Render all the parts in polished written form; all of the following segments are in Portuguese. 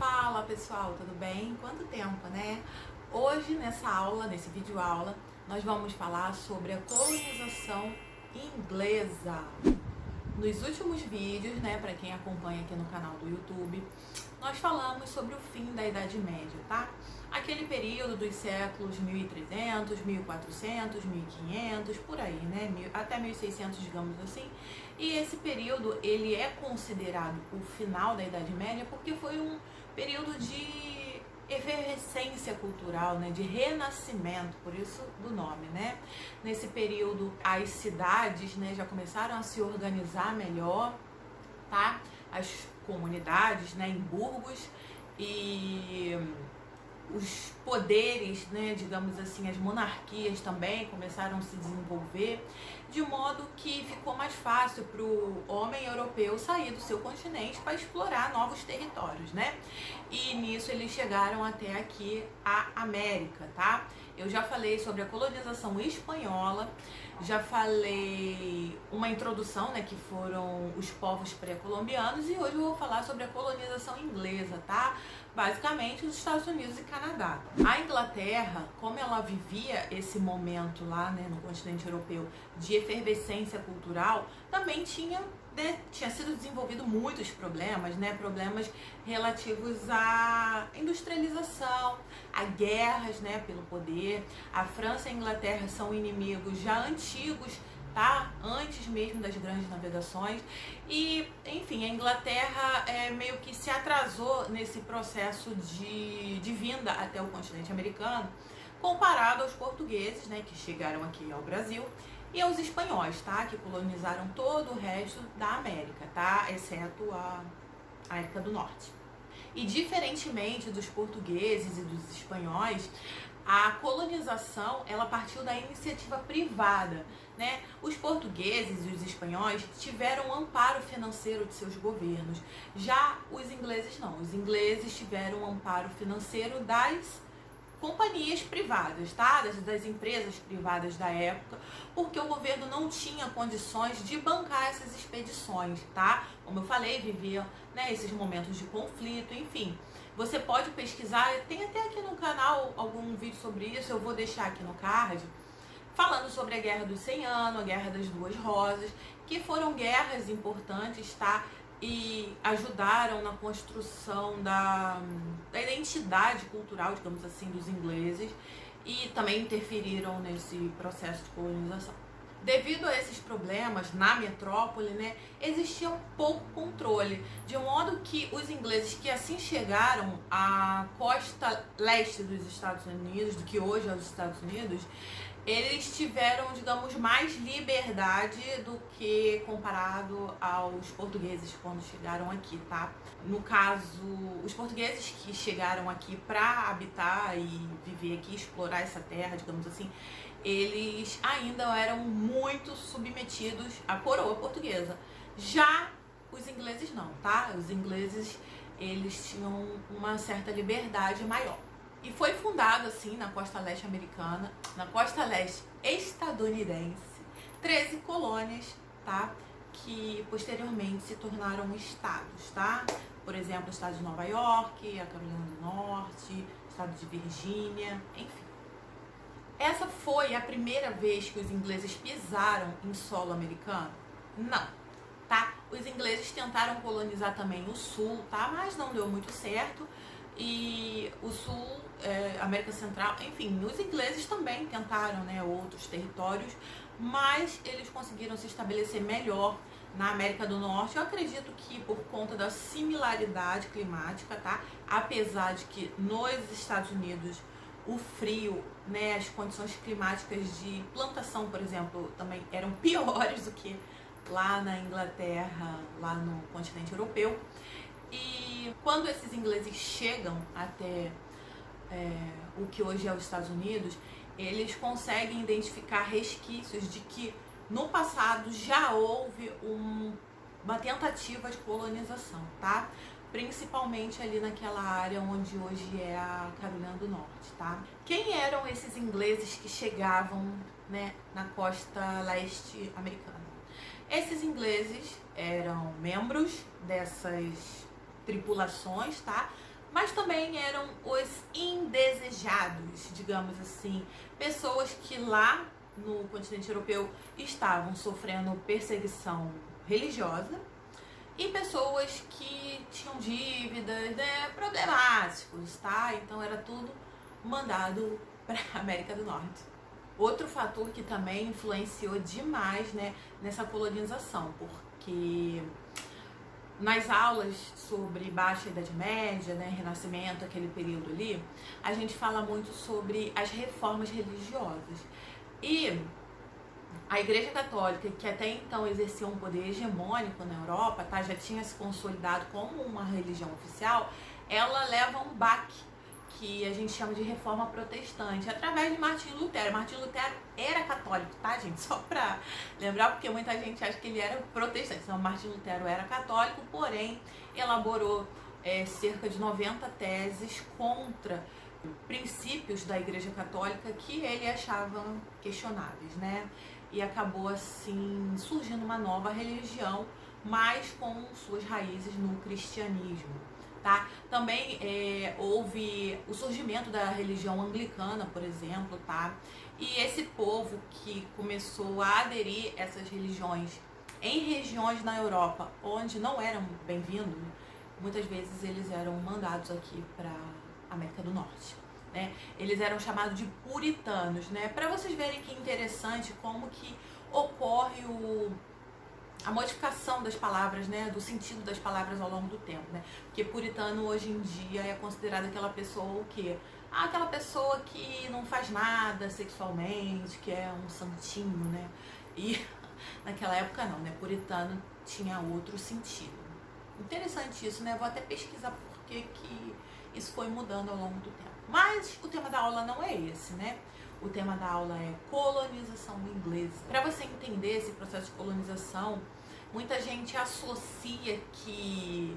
Fala pessoal, tudo bem? Quanto tempo, né? Hoje nessa aula, nesse vídeo aula, nós vamos falar sobre a colonização inglesa. Nos últimos vídeos, né, para quem acompanha aqui no canal do YouTube, nós falamos sobre o fim da Idade Média, tá? Aquele período dos séculos 1300, 1400, 1500, por aí, né? Até 1600, digamos assim. E esse período, ele é considerado o final da Idade Média porque foi um período de efervescência cultural, né, de renascimento, por isso do nome, né? Nesse período as cidades, né, já começaram a se organizar melhor, tá? As comunidades, né, em burgos, e os poderes, né, digamos assim, as monarquias também começaram a se desenvolver, de modo que ficou mais fácil para o homem europeu sair do seu continente para explorar novos territórios, né? E nisso eles chegaram até aqui a América, tá? Eu já falei sobre a colonização espanhola, já falei uma introdução, né, que foram os povos pré-colombianos, e hoje eu vou falar sobre a colonização inglesa, tá? Basicamente os Estados Unidos e Canadá. A Inglaterra, como ela vivia esse momento lá, né, no continente europeu de efervescência cultural, também tinha sido desenvolvido muitos problemas, né? Problemas relativos à industrialização, a guerras, né, pelo poder. A França e a Inglaterra são inimigos já antigos, tá? Antes mesmo das grandes navegações. E, enfim, a Inglaterra meio que se atrasou nesse processo de vinda até o continente americano, comparado aos portugueses, né, que chegaram aqui ao Brasil, e aos espanhóis, tá? Que colonizaram todo o resto da América, tá? Exceto a América do Norte. E diferentemente dos portugueses e dos espanhóis, a colonização, ela partiu da iniciativa privada, né? Os portugueses e os espanhóis tiveram amparo financeiro de seus governos. Já os ingleses não. Os ingleses tiveram amparo financeiro das companhias privadas, tá? Das empresas privadas da época, porque o governo não tinha condições de bancar essas expedições, tá? Como eu falei, viviam, né, esses momentos de conflito, enfim. Você pode pesquisar, tem até aqui no canal algum vídeo sobre isso, eu vou deixar aqui no card, falando sobre a Guerra dos 100 Anos, a Guerra das Duas Rosas, que foram guerras importantes, tá? E ajudaram na construção da identidade cultural, digamos assim, dos ingleses, e também interferiram nesse processo de colonização. Devido a esses problemas na metrópole, né, existia um pouco controle, de modo que os ingleses que assim chegaram à costa leste dos Estados Unidos, do que hoje é os Estados Unidos, eles tiveram, digamos, mais liberdade do que comparado aos portugueses quando chegaram aqui, tá? No caso, os portugueses que chegaram aqui para habitar e viver aqui, explorar essa terra, digamos assim, eles ainda eram muito submetidos à coroa portuguesa. Já os ingleses não, tá? Os ingleses, eles tinham uma certa liberdade maior. E foi fundado, assim, na costa leste americana, na costa leste estadunidense, 13 colônias, tá? Que posteriormente se tornaram estados, tá? Por exemplo, o estado de Nova York, a Carolina do Norte, o estado de Virgínia, enfim. Essa foi a primeira vez que os ingleses pisaram em solo americano? Não, tá? Os ingleses tentaram colonizar também o sul, tá? Mas não deu muito certo. E o sul, América Central, enfim, os ingleses também tentaram, né, outros territórios, mas eles conseguiram se estabelecer melhor na América do Norte. Eu acredito que por conta da similaridade climática, tá? Apesar de que nos Estados Unidos o frio, né, as condições climáticas de plantação, por exemplo, também eram piores do que lá na Inglaterra, lá no continente europeu. E quando esses ingleses chegam até o que hoje é os Estados Unidos, eles conseguem identificar resquícios de que no passado já houve uma tentativa de colonização, tá? Principalmente ali naquela área onde hoje é a Carolina do Norte, tá? Quem eram esses ingleses que chegavam, né, na costa leste americana? Esses ingleses eram membros dessas tripulações, tá? mas também eram os indesejados, digamos assim, pessoas que lá no continente europeu estavam sofrendo perseguição religiosa e pessoas que tinham dívidas, né, problemáticos, tá? Então era tudo mandado para a América do Norte. Outro fator que também influenciou demais, né, nessa colonização, porque nas aulas sobre Baixa Idade Média, né, Renascimento, aquele período ali, a gente fala muito sobre as reformas religiosas. E a Igreja Católica, que até então exercia um poder hegemônico na Europa, tá, já tinha se consolidado como uma religião oficial, ela leva um baque que a gente chama de reforma protestante, através de Martinho Lutero. Martinho Lutero era católico, tá, gente? Só pra lembrar, porque muita gente acha que ele era protestante. Então, Martinho Lutero era católico, porém, elaborou cerca de 90 teses contra princípios da Igreja Católica que ele achava questionáveis, né? E acabou, assim, surgindo uma nova religião, mas com suas raízes no cristianismo. Tá? Também houve o surgimento da religião anglicana, por exemplo, tá? E esse povo que começou a aderir a essas religiões em regiões na Europa onde não eram bem-vindos, muitas vezes eles eram mandados aqui para América do Norte, né? Eles eram chamados de puritanos, né? Para vocês verem que interessante como que ocorre a modificação das palavras, né, do sentido das palavras ao longo do tempo, né? Porque puritano hoje em dia é considerado aquela pessoa o quê? Aquela pessoa que não faz nada sexualmente, que é um santinho, né? E naquela época não, né? Puritano tinha outro sentido. Interessante isso, né? Vou até pesquisar porque que isso foi mudando ao longo do tempo. Mas o tema da aula não é esse, né? O tema da aula é colonização inglesa. Para você entender esse processo de colonização, muita gente associa que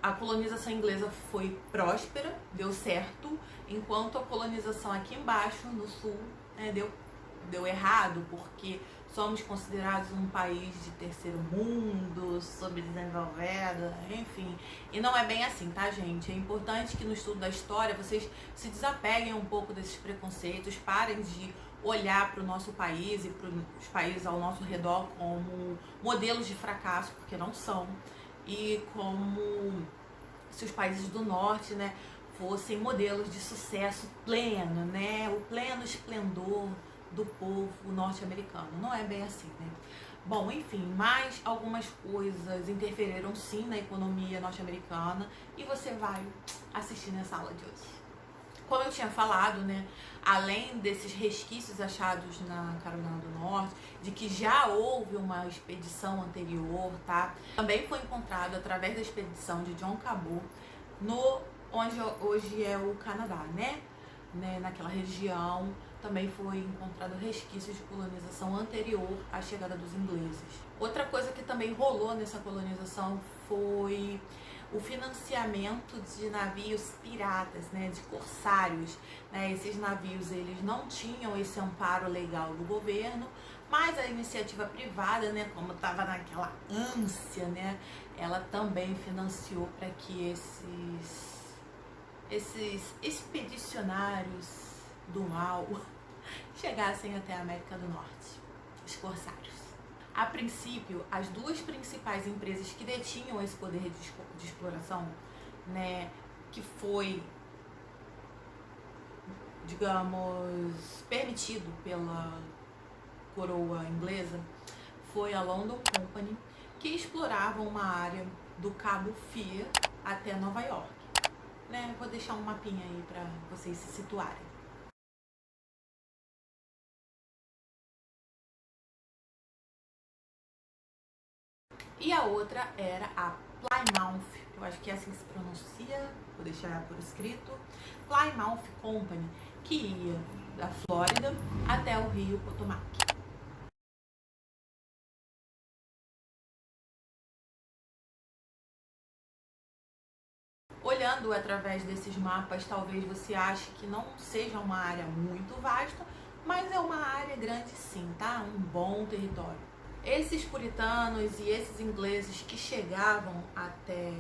a colonização inglesa foi próspera, deu certo, enquanto a colonização aqui embaixo, no sul, né, deu errado, porque somos considerados um país de terceiro mundo, subdesenvolvido, enfim. E não é bem assim, tá, gente? É importante que no estudo da história vocês se desapeguem um pouco desses preconceitos, parem de olhar para o nosso país e para os países ao nosso redor como modelos de fracasso, porque não são, e como se os países do norte, né, fossem modelos de sucesso pleno, né, o pleno esplendor do povo norte-americano. Não é bem assim, né? Bom, enfim, mas algumas coisas interferiram sim na economia norte-americana e você vai assistir nessa aula de hoje. Como eu tinha falado, né, além desses resquícios achados na Carolina do Norte, de que já houve uma expedição anterior, tá? Também foi encontrado através da expedição de John Cabot, onde hoje é o Canadá, né? Naquela região também foi encontrado resquícios de colonização anterior à chegada dos ingleses. Outra coisa que também rolou nessa colonização foi o financiamento de navios piratas, né, de corsários, né? Esses navios eles não tinham esse amparo legal do governo, mas a iniciativa privada, né, como estava naquela ânsia, né, ela também financiou para que esses expedicionários do mal chegassem até a América do Norte, os corsários. A princípio, as duas principais empresas que detinham esse poder de exploração, né, que foi, digamos, permitido pela coroa inglesa, foi a London Company, que explorava uma área do Cabo Fear até Nova York, né? Vou deixar um mapinha aí para vocês se situarem. E a outra era a Plymouth, eu acho que é assim que se pronuncia, vou deixar por escrito, Plymouth Company, que ia da Flórida até o rio Potomac. Olhando através desses mapas, talvez você ache que não seja uma área muito vasta, mas é uma área grande sim, tá? Um bom território. Esses puritanos e esses ingleses que chegavam até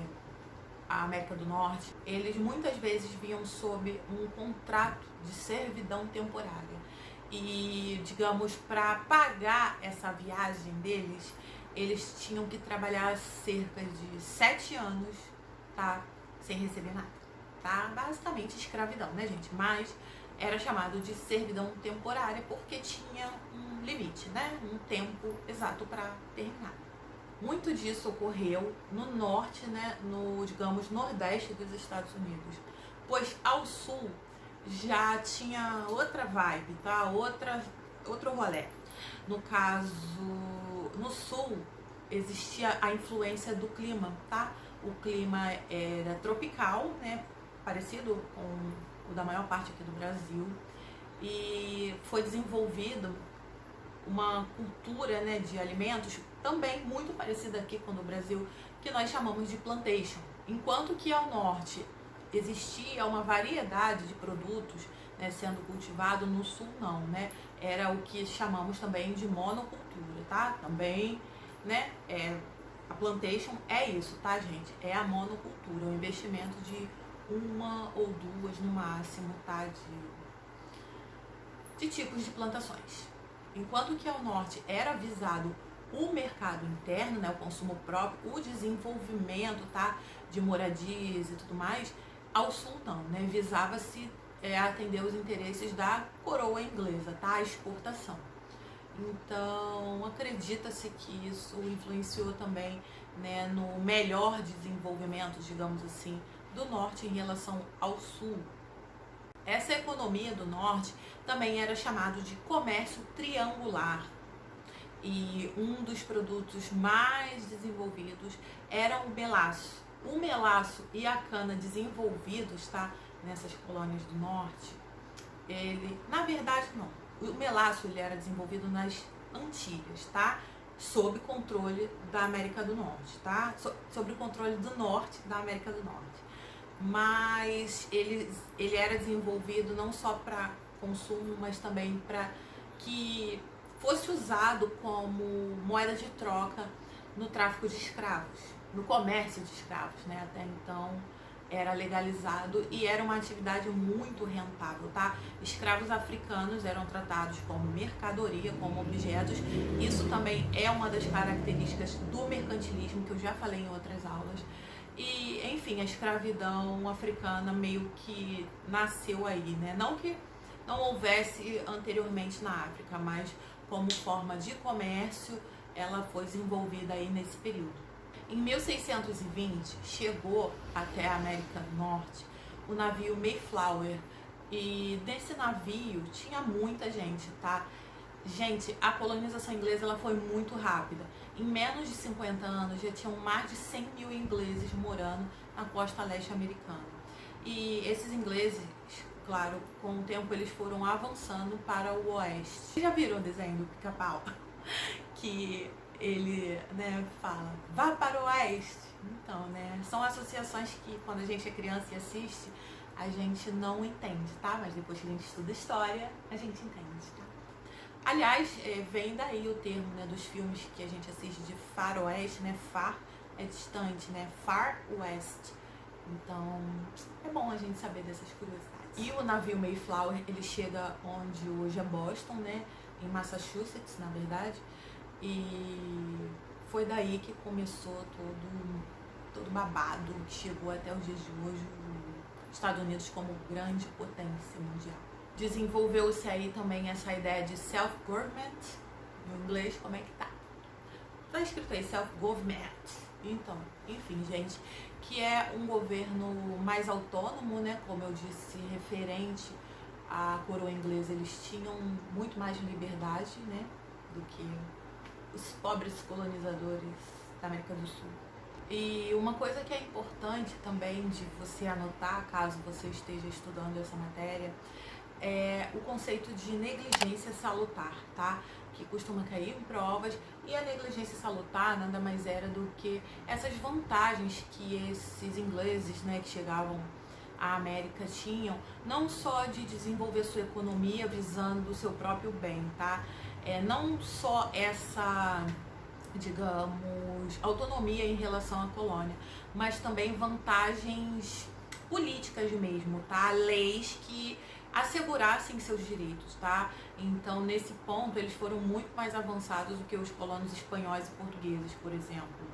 a América do Norte, eles muitas vezes vinham sob um contrato de servidão temporária. E, digamos, para pagar essa viagem deles, eles tinham que trabalhar cerca de 7 anos, tá? Sem receber nada, tá? Basicamente escravidão, né, gente? Mas era chamado de servidão temporária porque tinha um limite, né? Um tempo exato para terminar. Muito disso ocorreu no norte, né? No, digamos, nordeste dos Estados Unidos. Pois ao sul já tinha outra vibe, tá? Outro rolê. No caso, no sul existia a influência do clima, tá? O clima era tropical, né? Parecido com o da maior parte aqui do Brasil. E foi desenvolvido uma cultura, né, de alimentos também muito parecida aqui com o do Brasil, que nós chamamos de plantation. Enquanto que ao norte existia uma variedade de produtos, né, sendo cultivado, no sul não, né? Era o que chamamos também de monocultura, tá? Também, né, a plantation é isso, tá, gente? É a monocultura, o investimento de uma ou duas no máximo, tá? De tipos de plantações. Enquanto que ao norte era visado o mercado interno, né, o consumo próprio, o desenvolvimento, tá, de moradias e tudo mais, ao sul não, né, visava-se atender os interesses da coroa inglesa, tá, a exportação. Então, acredita-se que isso influenciou também, né, no melhor desenvolvimento, digamos assim, do norte em relação ao sul. Essa economia do norte também era chamado de comércio triangular. E um dos produtos mais desenvolvidos era o melaço. O melaço e a cana desenvolvidos, tá, nessas colônias do norte, na verdade não. O melaço ele era desenvolvido nas Antilhas, tá? Sob controle da América do Norte, tá? Sob o controle do norte da América do Norte. Mas ele era desenvolvido não só para consumo, mas também para que fosse usado como moeda de troca no tráfico de escravos, no comércio de escravos, né? Até então era legalizado e era uma atividade muito rentável, tá? Escravos africanos eram tratados como mercadoria, como objetos. Isso também é uma das características do mercantilismo, que eu já falei em outras aulas. E, enfim, a escravidão africana meio que nasceu aí, né? Não que não houvesse anteriormente na África, mas como forma de comércio, ela foi desenvolvida aí nesse período. Em 1620, chegou até a América do Norte o navio Mayflower, e nesse navio tinha muita gente, tá? Gente, a colonização inglesa ela foi muito rápida. Em menos de 50 anos já tinham mais de 100 mil ingleses morando na costa leste americana. E esses ingleses, claro, com o tempo eles foram avançando para o oeste. Vocês já viram o desenho do Pica-Pau? Que ele, né, fala, vá para o oeste. Então, né, são associações que quando a gente é criança e assiste, a gente não entende, tá? Mas depois que a gente estuda história, a gente entende, tá? Aliás, vem daí o termo, né, dos filmes que a gente assiste de faroeste, né? Far é distante, né? Far West. Então, é bom a gente saber dessas curiosidades. E o navio Mayflower, ele chega onde hoje é Boston, né? Em Massachusetts, na verdade. E foi daí que começou todo babado que chegou até os dias de hoje os Estados Unidos como grande potência mundial. Desenvolveu-se aí também essa ideia de self-government, no inglês, como é que tá? Tá escrito aí, self-government. Então, enfim, gente, que é um governo mais autônomo, né? Como eu disse, referente à coroa inglesa, eles tinham muito mais liberdade, né? Do que os pobres colonizadores da América do Sul. E uma coisa que é importante também de você anotar, caso você esteja estudando essa matéria, é o conceito de negligência salutar, tá? Que costuma cair em provas, e a negligência salutar nada mais era do que essas vantagens que esses ingleses, né, que chegavam à América tinham, não só de desenvolver sua economia visando o seu próprio bem, tá? Não só essa digamos, autonomia em relação à colônia, mas também vantagens políticas mesmo, tá? Leis que assegurassem seus direitos, tá? Então, nesse ponto, eles foram muito mais avançados do que os colonos espanhóis e portugueses, por exemplo,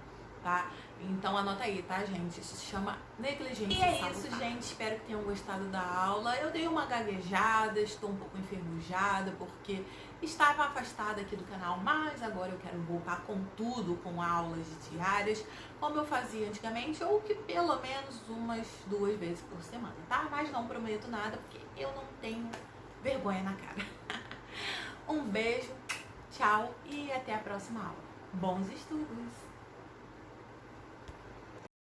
tá? Então, anota aí, tá, gente? Isso se chama negligência salutar. E é isso, gente. Espero que tenham gostado da aula. Eu dei uma gaguejada, estou um pouco enferrujada, porque estava afastada aqui do canal, mas agora eu quero voltar com tudo, com aulas diárias, como eu fazia antigamente, ou que pelo menos umas 2 vezes por semana, tá? Mas não prometo nada, porque eu não tenho vergonha na cara. Um beijo, tchau e até a próxima aula. Bons estudos!